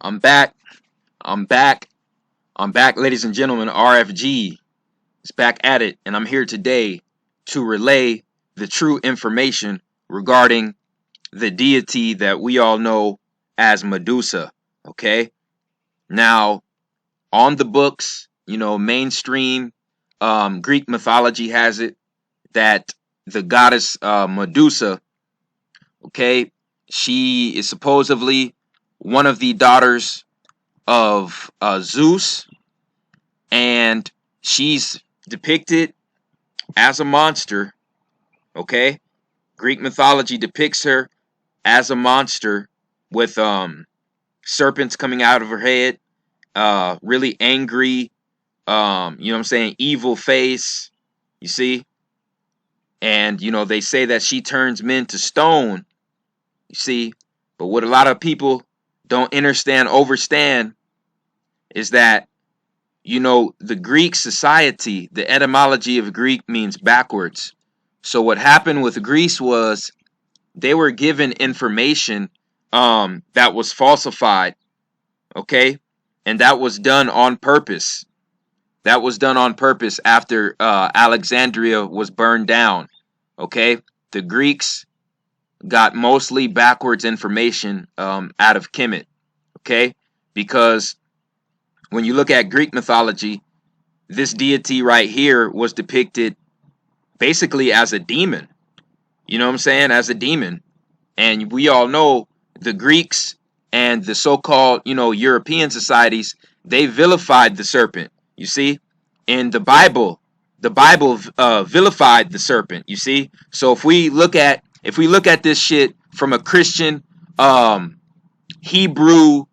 I'm back. I'm back. I'm back, ladies and gentlemen. RFG is back at it, and I'm here today to relay the true information regarding the deity that we all know as Medusa. Okay? Now, on the books, mainstream Greek mythology has it that the goddess Medusa, okay, she is supposedly one of the daughters of Zeus, and she's depicted as a monster. Okay, Greek mythology depicts her as a monster with serpents coming out of her head, really angry, evil face, you see. And they say that she turns men to stone, you see. But what a lot of people don't overstand is that the Greek society, the etymology of Greek means backwards. So what happened with Greece was they were given information that was falsified, okay? And that was done on purpose. That was done on purpose after Alexandria was burned down, okay? The Greeks got mostly backwards information out of Kemet, okay? Because when you look at Greek mythology, this deity right here was depicted basically as a demon. You know what I'm saying? As a demon. And we all know the Greeks and the so-called, European societies, they vilified the serpent. You see? In the Bible vilified the serpent, you see? So if we look at this shit from a Christian Hebrew,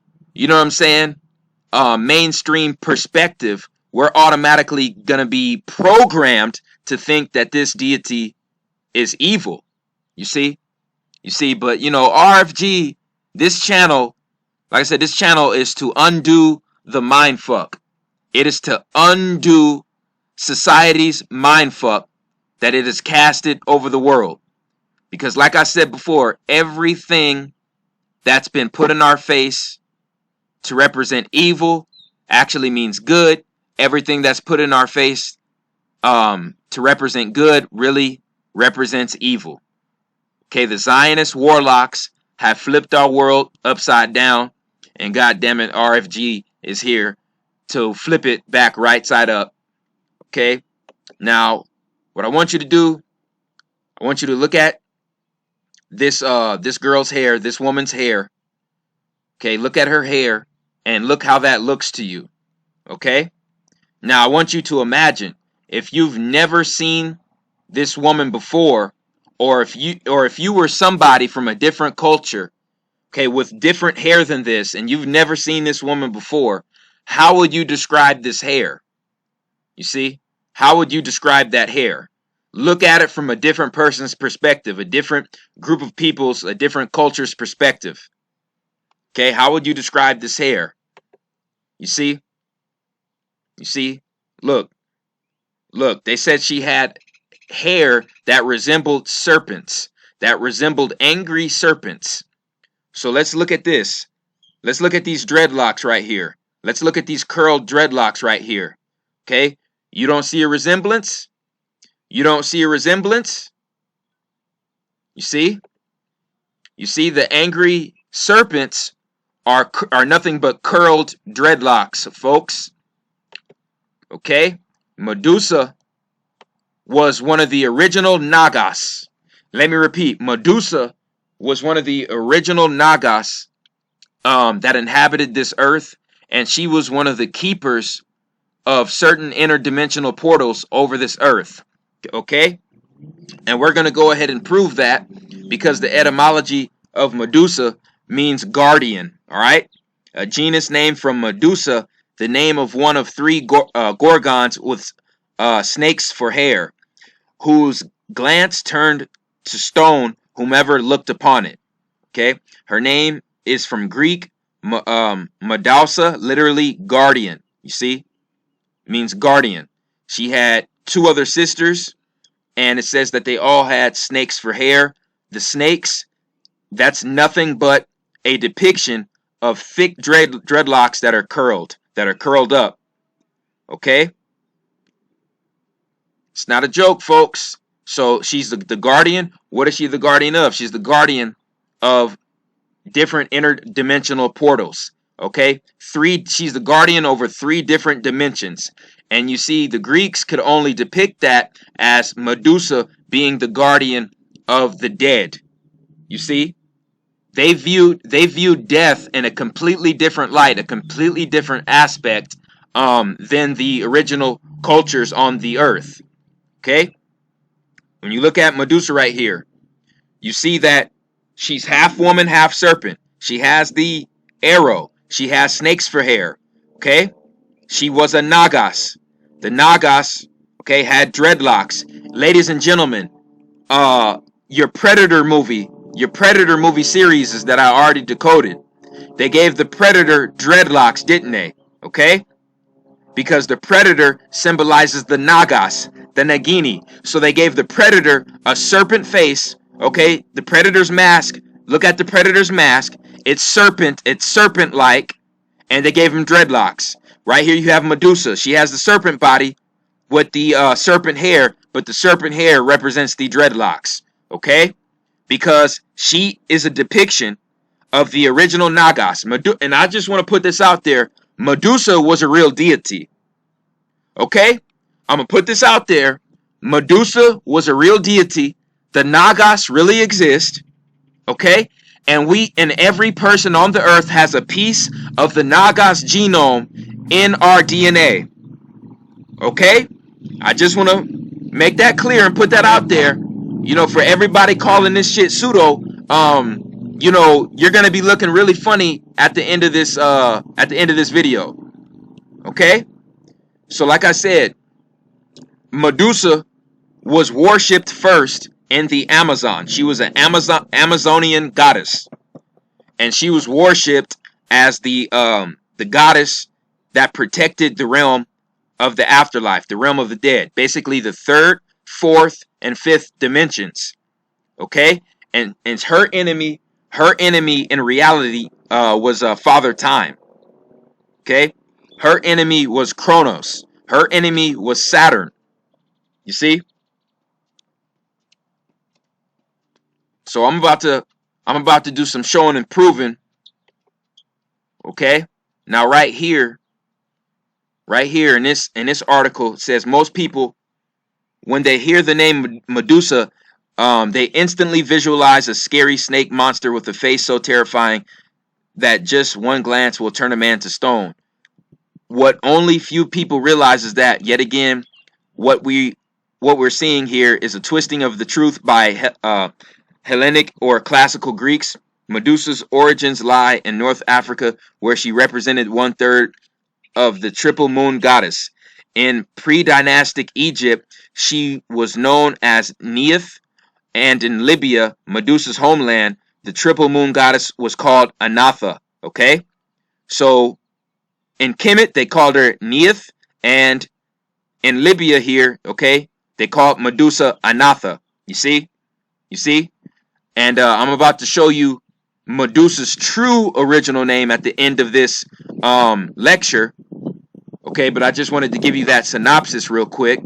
mainstream perspective, we're automatically gonna be programmed to think that this deity is evil. You see, but RFG, this channel, like I said, this channel is to undo the mind fuck. It is to undo society's mind fuck that it has casted over the world. Because like I said before, everything that's been put in our face to represent evil actually means good. Everything that's put in our face to represent good really represents evil. Okay, the Zionist warlocks have flipped our world upside down, and goddammit, RFG is here to flip it back right side up. Okay, now what I want you to do, I want you to look at this girl's hair, this woman's hair. Okay, look at her hair and look how that looks to you. Okay, now I want you to imagine if you've never seen this woman before, or if you were somebody from a different culture, okay, with different hair than this, and you've never seen this woman before, how would you describe this hair? You see, how would you describe that hair? Look at it from a different person's perspective, a different group of people's, a different culture's perspective. Okay, how would you describe this hair? You see, look, they said she had hair that resembled serpents, that resembled angry serpents. So let's look at this. Let's look at these dreadlocks right here. Let's look at these curled dreadlocks right here. Okay, you don't see a resemblance? You don't see a resemblance? You see? You see, the angry serpents are nothing but curled dreadlocks, folks. Okay? Medusa was one of the original Nagas. Let me repeat. Medusa was one of the original Nagas that inhabited this earth, and she was one of the keepers of certain interdimensional portals over this earth. Okay? And we're going to go ahead and prove that because the etymology of Medusa means guardian. All right? A genus name from Medusa, the name of one of three gorgons with snakes for hair, whose glance turned to stone whomever looked upon it. Okay? Her name is from Greek, Medusa, literally guardian. You see? Means guardian. She had two other sisters, and it says that they all had snakes for hair. The snakes, that's nothing but a depiction of thick dreadlocks that are curled up. Okay? It's not a joke, folks. So she's the guardian. What is she the guardian of? She's the guardian of different interdimensional portals. Okay? She's the guardian over 3 different dimensions. And you see, the Greeks could only depict that as Medusa being the guardian of the dead. You see? They viewed death in a completely different light, a completely different aspect than the original cultures on the earth. Okay? When you look at Medusa right here, you see that she's half woman, half serpent. She has the arrow. She has snakes for hair. Okay? She was a Nagas. The Nagas, okay, had dreadlocks. Ladies and gentlemen, your Predator movie series is that I already decoded. They gave the Predator dreadlocks, didn't they? Okay? Because the Predator symbolizes the Nagas, the Nagini. So they gave the Predator a serpent face. Okay? The Predator's mask. Look at the Predator's mask. It's serpent-like. And they gave him dreadlocks. Right here you have Medusa. She has the serpent body with the serpent hair. But the serpent hair represents the dreadlocks. Okay? Because she is a depiction of the original Nagas. And I just want to put this out there. Medusa was a real deity. Okay? I'm going to put this out there. Medusa was a real deity. The Nagas really exist. Okay? And every person on the earth has a piece of the Nagas genome in our DNA. Okay? I just want to make that clear and put that out there. You know, for everybody calling this shit pseudo, you know, you're gonna be looking really funny at the end of this video. Okay? So like I said, Medusa was worshipped first in the Amazon. She was an Amazonian goddess. And she was worshipped as the goddess that protected the realm of the afterlife, the realm of the dead. Basically the 3rd, 4th, and 5th dimensions. Okay? And her enemy in reality was Father Time. Okay? Her enemy was Kronos. Her enemy was Saturn. You see? So I'm about to do some showing and proving. Okay? Now right here in this article, it says most people, when they hear the name Medusa, they instantly visualize a scary snake monster with a face so terrifying that just one glance will turn a man to stone. What only few people realize is that, yet again, what we're seeing here is a twisting of the truth by Hellenic or classical Greeks. Medusa's origins lie in North Africa, where she represented 1/3 of the triple moon goddess. In pre-dynastic Egypt, she was known as Neith, and in Libya, Medusa's homeland, the triple moon goddess was called Anatha. Okay? So in Kemet, they called her Neith, and in Libya here, okay, they called Medusa Anatha. You see? You see? And I'm about to show you Medusa's true original name at the end of this lecture. Okay, but I just wanted to give you that synopsis real quick.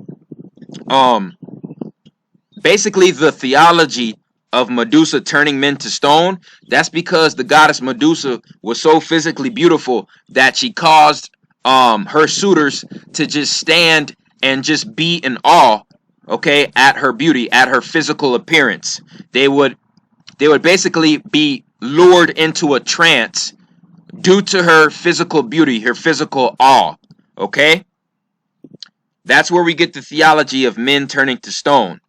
Basically, the theology of Medusa turning men to stone, that's because the goddess Medusa was so physically beautiful that she caused her suitors to just stand and just be in awe, okay, at her beauty, at her physical appearance. They would basically be lured into a trance due to her physical beauty, her physical awe, okay? That's where we get the theology of men turning to stone.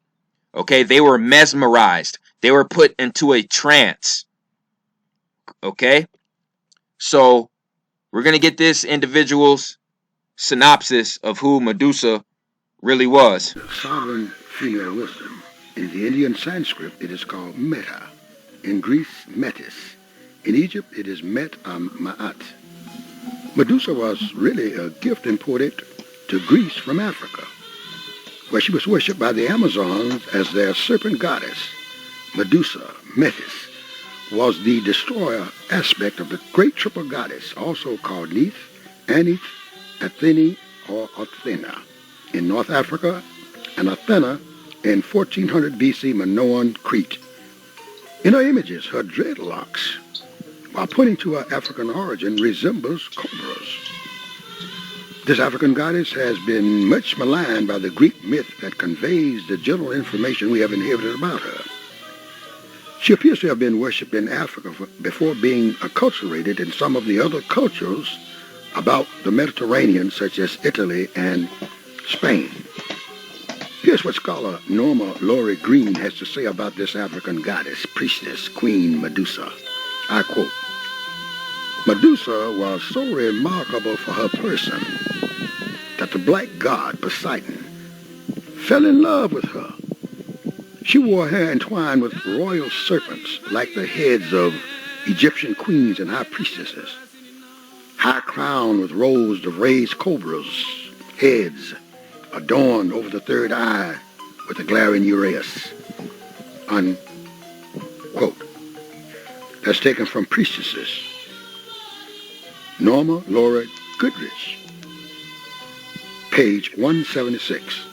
Okay, they were mesmerized. They were put into a trance. Okay? So, we're going to get this individual's synopsis of who Medusa really was. Sovereign female wisdom. In the Indian Sanskrit, it is called Meta. In Greece, Metis. In Egypt, it is Ma'at. Medusa was really a gift imported to Greece from Africa, where she was worshipped by the Amazons as their serpent goddess. Medusa, Metis, was the destroyer aspect of the great triple goddess, also called Neith, Anith, Athene, or Athena in North Africa, and Athena in 1400 BC Minoan, Crete. In her images, her dreadlocks, while pointing to her African origin, resembles cobras. This African goddess has been much maligned by the Greek myth that conveys the general information we have inherited about her. She appears to have been worshipped in Africa before being acculturated in some of the other cultures about the Mediterranean, such as Italy and Spain. Here's what scholar Norma Laurie Green has to say about this African goddess, priestess, queen Medusa. I quote, Medusa was so remarkable for her person that the black god Poseidon fell in love with her. She wore hair entwined with royal serpents like the heads of Egyptian queens and high priestesses, high crowned with rows of raised cobras' heads, adorned over the third eye with a glaring uraeus. Unquote. That's taken from Priestesses. Norma Laura Goodrich, page 176.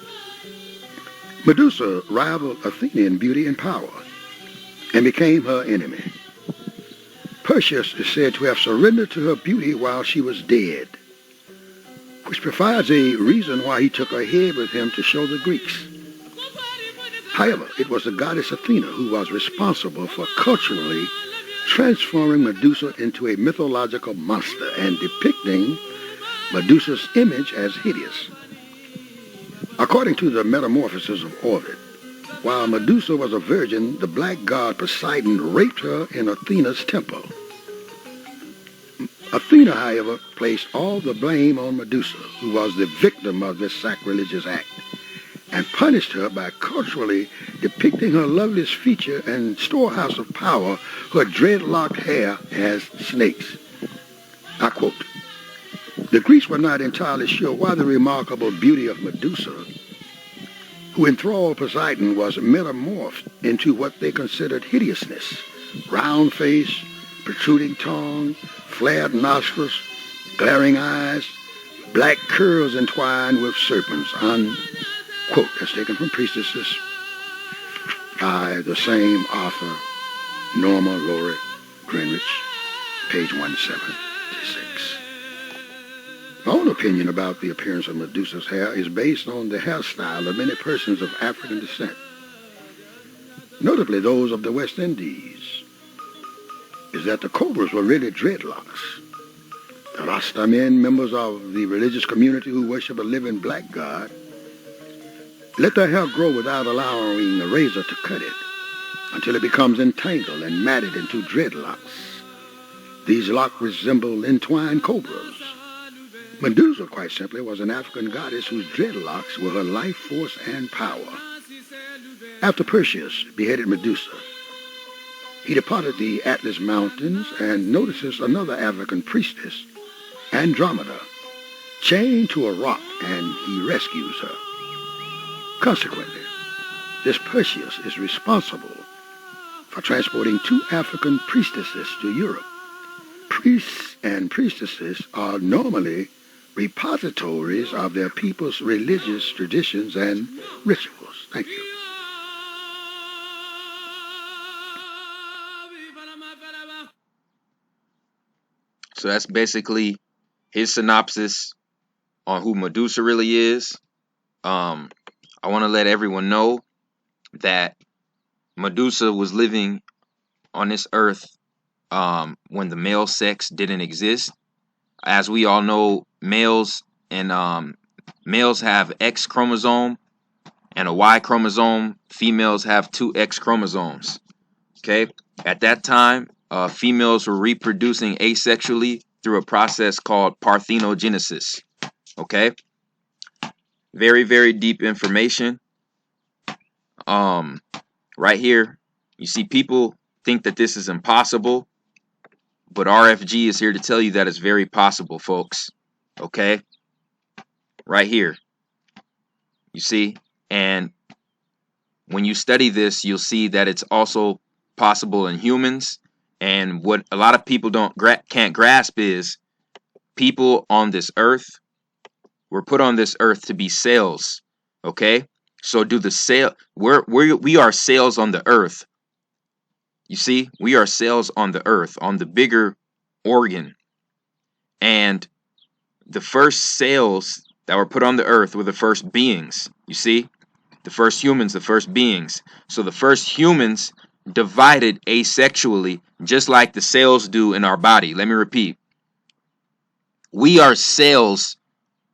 Medusa rivaled Athena in beauty and power and became her enemy. Perseus is said to have surrendered to her beauty while she was dead, which provides a reason why he took her head with him to show the Greeks. However, it was the goddess Athena who was responsible for culturally transforming Medusa into a mythological monster and depicting Medusa's image as hideous. According to the Metamorphosis of Ovid, while Medusa was a virgin, the black god Poseidon raped her in Athena's temple. Athena, however, placed all the blame on Medusa, who was the victim of this sacrilegious act, and punished her by culturally depicting her loveliest feature and storehouse of power, her dreadlocked hair, as snakes. I quote, the Greeks were not entirely sure why the remarkable beauty of Medusa, who enthralled Poseidon, was metamorphed into what they considered hideousness: round face, protruding tongue, flared nostrils, glaring eyes, black curls entwined with serpents. Unquote. That's taken from Priestesses by the same author, Norma Laurie Greenwich, page 176. My own opinion about the appearance of Medusa's hair is based on the hairstyle of many persons of African descent, notably those of the West Indies, is that the cobras were really dreadlocks. The Rasta men, members of the religious community who worship a living black god, let their hair grow without allowing a razor to cut it until it becomes entangled and matted into dreadlocks. These locks resemble entwined cobras. Medusa, quite simply, was an African goddess whose dreadlocks were her life force and power. After Perseus beheaded Medusa, he departed the Atlas Mountains and notices another African priestess, Andromeda, chained to a rock, and he rescues her. Consequently, this Perseus is responsible for transporting two African priestesses to Europe. Priests and priestesses are normally repositories of their people's religious traditions and rituals. Thank you. So that's basically his synopsis on who Medusa really is. I want to let everyone know that Medusa was living on this earth when the male sex didn't exist. As we all know, males have X chromosome and a Y chromosome. Females have two X chromosomes. Okay, at that time, females were reproducing asexually through a process called Parthenogenesis. Okay, very, very deep information. Right here, you see people think that this is impossible, but RFG is here to tell you that it's very possible, folks. Okay, right here, you see, and when you study this, you'll see that it's also possible in humans, And what a lot of people can't grasp is people on this earth were put on this earth to be cells. Okay, so do the cell. We are cells on the earth. You see, we are cells on the earth, on the bigger organ. And the first cells that were put on the earth were the first beings. You see, the first humans, the first beings. So the first humans divided asexually, just like the cells do in our body. Let me repeat. We are cells,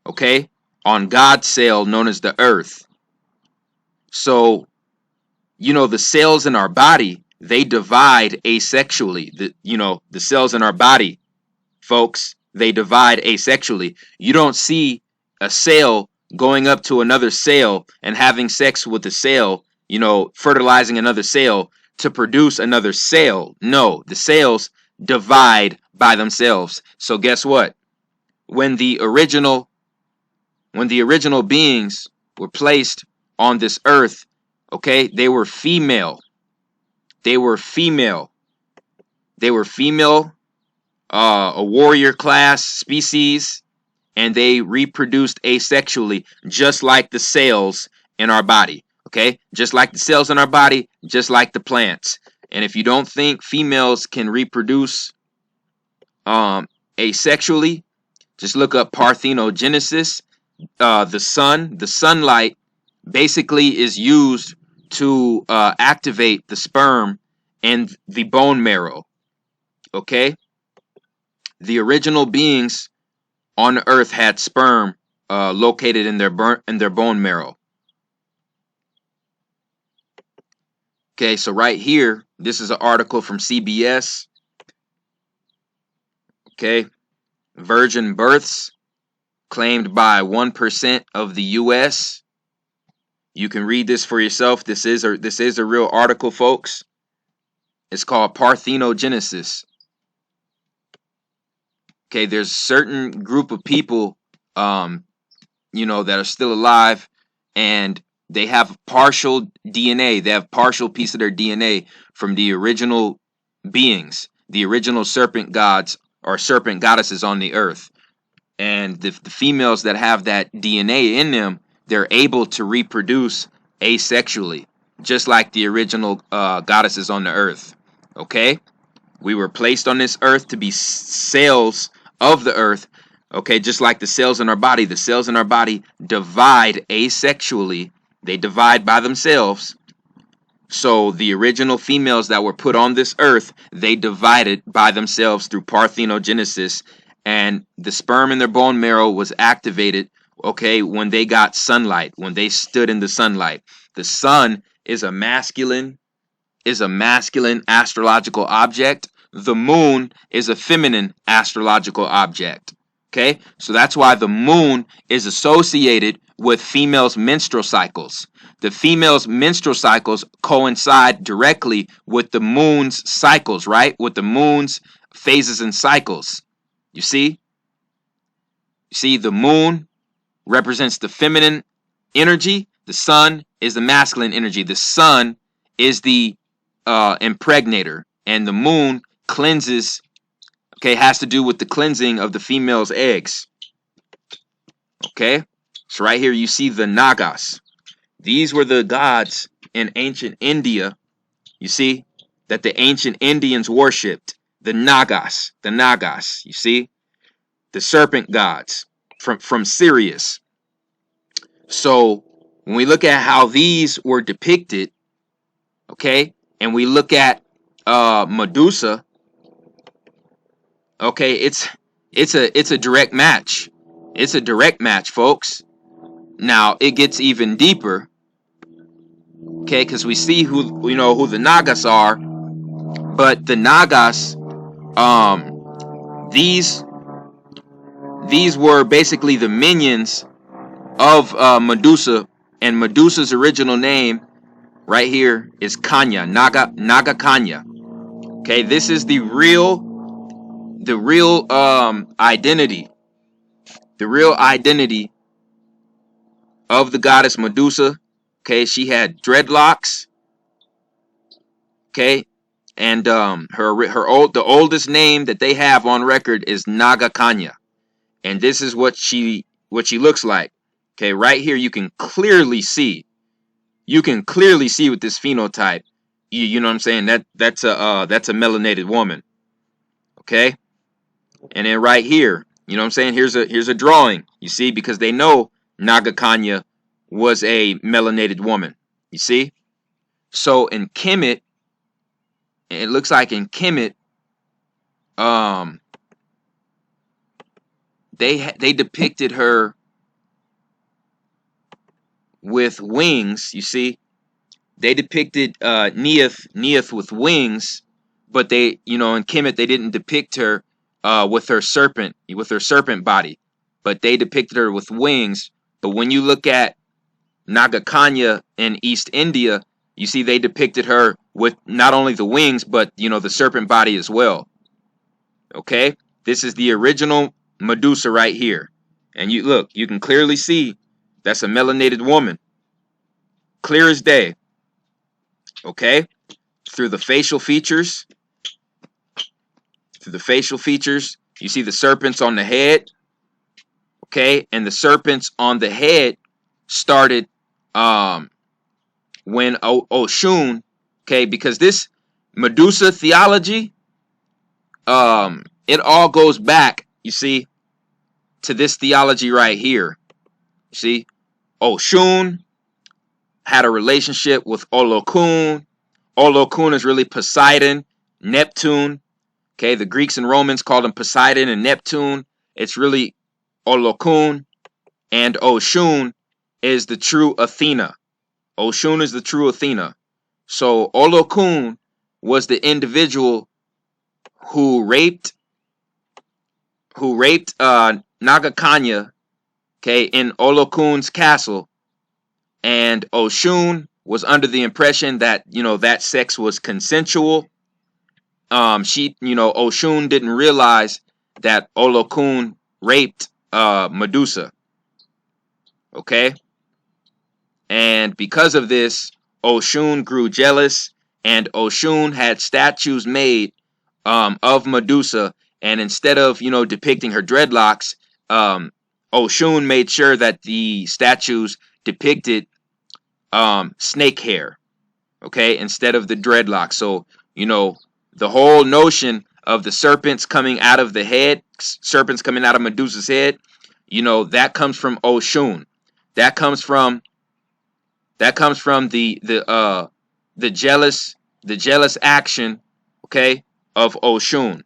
okay, on God's cell known as the earth. So, you know, the cells in our body, they divide asexually. The cells in our body, folks, they divide asexually. You don't see a cell going up to another cell and having sex with the cell, fertilizing another cell to produce another cell. No, the cells divide by themselves. So guess what? When the original beings were placed on this earth, okay, they were female. They were female, a warrior class species, and they reproduced asexually, just like the cells in our body. Okay, just like the cells in our body, just like the plants. And if you don't think females can reproduce asexually, just look up Parthenogenesis. The sunlight basically is used to activate the sperm and the bone marrow. Okay, the original beings on earth had sperm located in their bone marrow. Okay, so right here, this is an article from CBS. Okay, virgin births claimed by 1% of the U.S. You can read this for yourself. This is a real article, folks. It's called Parthenogenesis. Okay, there's a certain group of people, that are still alive, and they have partial DNA. They have partial piece of their DNA from the original beings, the original serpent gods or serpent goddesses on the earth. And the females that have that DNA in them, they're able to reproduce asexually, just like the original goddesses on the earth. Okay? We were placed on this earth to be cells of the earth. Okay, just like the cells in our body. The cells in our body divide asexually. They divide by themselves. So the original females that were put on this earth, they divided by themselves through parthenogenesis. And the sperm in their bone marrow was activated, okay, when they got sunlight, when they stood in the sunlight. The sun is a masculine astrological object. The moon is a feminine astrological object. Okay, so that's why the moon is associated with females' menstrual cycles. The females' menstrual cycles coincide directly with the moon's cycles, right? With the moon's phases and cycles. You see? The moon represents the feminine energy. The sun is the masculine energy. The sun is the impregnator, and the moon cleanses. Okay, has to do with the cleansing of the female's eggs. Okay, so right here you see the Nagas. These were the gods in ancient India. You see that the ancient Indians worshipped the Nagas. The Nagas. You see, the serpent gods from Sirius. So when we look at how these were depicted, okay, and we look at Medusa. Okay, it's a direct match. It's a direct match, folks. Now it gets even deeper. Okay, because we see who the Nagas are, but the Nagas, these were basically the minions of Medusa, and Medusa's original name right here is Kanya, Naga Kanya. Okay, this is the real identity. The real identity of the goddess Medusa. Okay, she had dreadlocks. Okay, and the oldest name that they have on record is Naga Kanya, and this is what she looks like. Okay, right here you can clearly see. You can clearly see with this phenotype. You know what I'm saying? That's a melanated woman. Okay, and then right here, you know what I'm saying? Here's a drawing. You see, because they know Naga Kanya was a melanated woman. You see? So in Kemet, it looks like in Kemet, they depicted her with wings. You see, they depicted Neith with wings, but they, in Kemet they didn't depict her with her serpent body, but they depicted her with wings. But when you look at Naga Kanya in East India, you see they depicted her with not only the wings, but the serpent body as well. Okay, this is the original Medusa right here, and you can clearly see that's a melanated woman, clear as day. Okay, through the facial features, you see the serpents on the head. Okay, and the serpents on the head started when Oshun, okay, because this Medusa theology, it all goes back, you see, to this theology right here. You see, Oshun had a relationship with Olokun. Olokun is really Poseidon, Neptune. Okay, the Greeks and Romans called him Poseidon and Neptune. It's really Olokun, and Oshun is the true Athena. Oshun is the true Athena. So Olokun was the individual who raped Naga Kanya, okay, in Olokun's castle, and Oshun was under the impression that that sex was consensual. Oshun didn't realize that Olokun raped Medusa. Okay, and because of this, Oshun grew jealous, and Oshun had statues made of Medusa, and instead of depicting her dreadlocks, Oshun made sure that the statues depicted snake hair, okay, instead of the dreadlocks. So the whole notion of the serpents coming out of the head, serpents coming out of Medusa's head, that comes from Oshun. That comes from the jealous action, okay, of Oshun.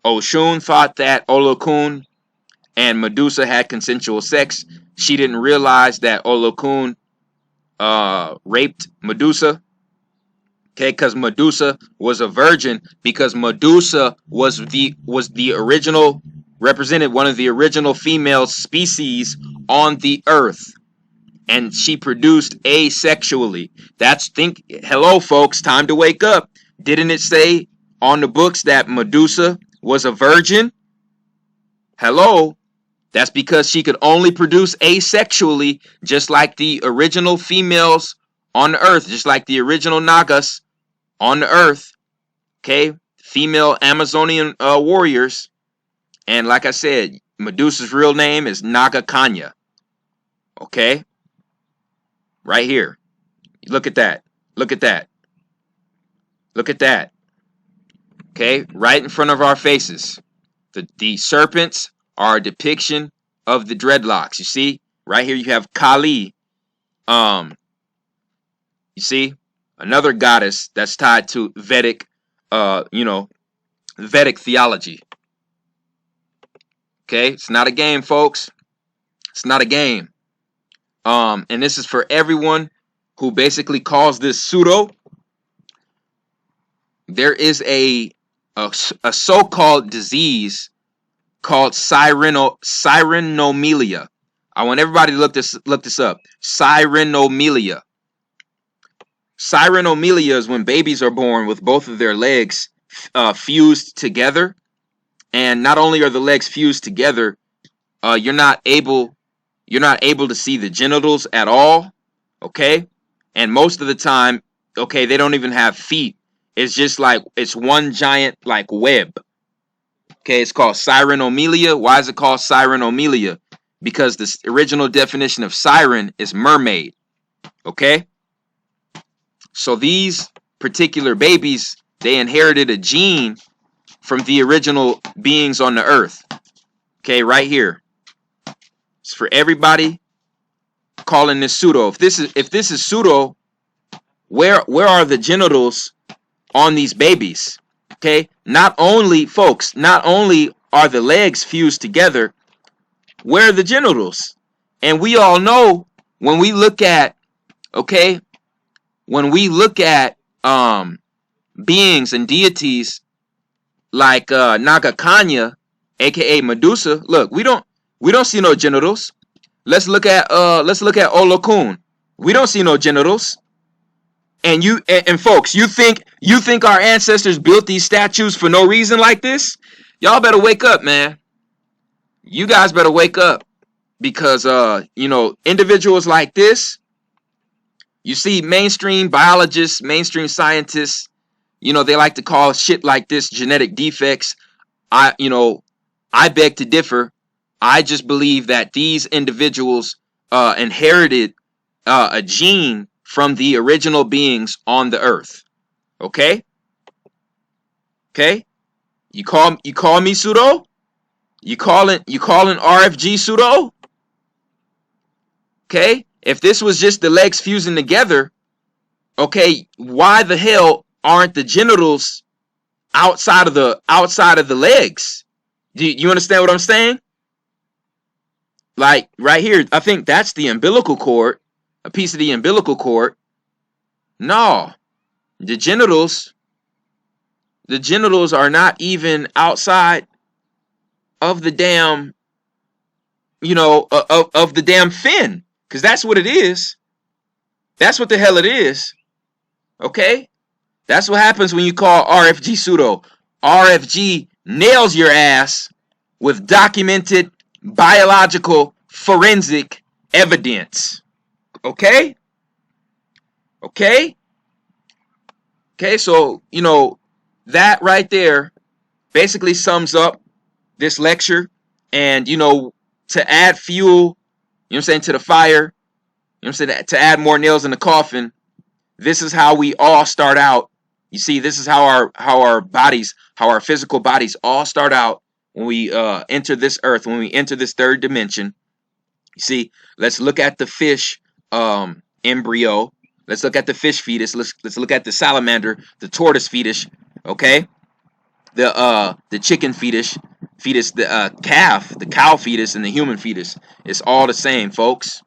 Oshun thought that Olokun and Medusa had consensual sex. She didn't realize that Olokun raped Medusa. Okay, because Medusa was a virgin, because Medusa was the original, represented one of the original female species on the earth, and she produced asexually. Hello folks, time to wake up. Didn't it say on the books that Medusa was a virgin? Hello, that's because she could only produce asexually, just like the original females on the earth, just like the original Nagas on the earth. Okay, female Amazonian warriors. And like I said, Medusa's real name is Naga Kanya. Okay, right here. Look at that. Look at that. Look at that. Okay, right in front of our faces. The serpents are a depiction of the dreadlocks. You see, right here you have Kali. You see, another goddess that's tied to Vedic, Vedic theology. Okay, it's not a game, folks. It's not a game. And this is for everyone who basically calls this pseudo. There is a so-called disease called cyrenomyelia. I want everybody to look this up. Cyrenomyelia. Cyrenomyelia is when babies are born with both of their legs fused together, and not only are the legs fused together, you're not able to see the genitals at all. Okay, and most of the time, okay, they don't even have feet. It's just like, it's one giant like web. Okay, it's called Sirenomelia. Why is it called Sirenomelia? Because the original definition of siren is mermaid. Okay, so these particular babies, they inherited a gene from the original beings on the earth. Okay, right here. It's for everybody calling this pseudo. If this is pseudo, where are the genitals on these babies? Okay, not only, folks, not only are the legs fused together, where are the genitals? And we all know when we look at, okay, when we look at beings and deities like Nagakanya, aka Medusa, look, we don't see no genitals. Let's look at Olokun. We don't see no genitals. And folks, you think our ancestors built these statues for no reason like this? Y'all better wake up, man. You guys better wake up, because individuals like this, you see mainstream biologists, mainstream scientists, they like to call shit like this genetic defects. I beg to differ. I just believe that these individuals inherited a gene from the original beings on the earth. Okay? Okay? You call me pseudo? You calling RFG pseudo? Okay? If this was just the legs fusing together, okay, why the hell aren't the genitals outside of the legs? Do you understand what I'm saying? Like right here, I think that's the umbilical cord, a piece of the umbilical cord. No, the genitals are not even outside of the damn, of the damn fin, because that's what it is. That's what the hell it is. Okay, that's what happens when you call RFG pseudo. RFG nails your ass with documented biological forensic evidence. Okay? Okay? Okay, so, that right there basically sums up this lecture. And, to add fuel, to the fire, to add more nails in the coffin, this is how we all start out. You see, this is how our physical bodies all start out when we enter this earth, when we enter this third dimension. You see, let's look at the fish embryo. Let's look at the fish fetus. Let's look at the salamander, the tortoise fetus. Okay, the chicken fetus, the calf, the cow fetus, and the human fetus. It's all the same, folks.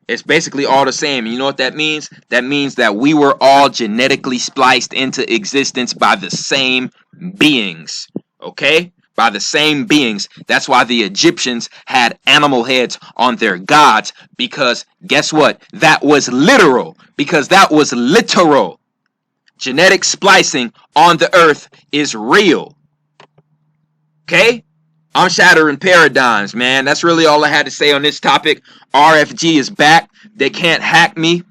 It's basically all the same. And you know what that means? That means that we were all genetically spliced into existence by the same beings. Okay? By the same beings. That's why the Egyptians had animal heads on their gods. Because guess what? That was literal. Because that was literal. Genetic splicing on the earth is real. Okay? I'm shattering paradigms, man. That's really all I had to say on this topic. RFG is back. They can't hack me.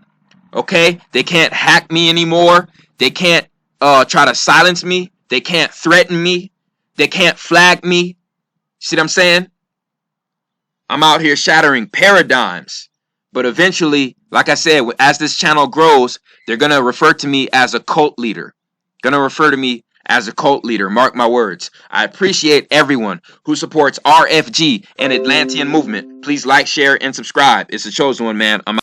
Okay? They can't hack me anymore. They can't try to silence me. They can't threaten me. They can't flag me. See what I'm saying? I'm out here shattering paradigms. But eventually, like I said, as this channel grows, they're going to refer to me as a cult leader. Going to refer to me as a cult leader. Mark my words. I appreciate everyone who supports RFG and Atlantean movement. Please like, share, and subscribe. It's the chosen one, man. I'm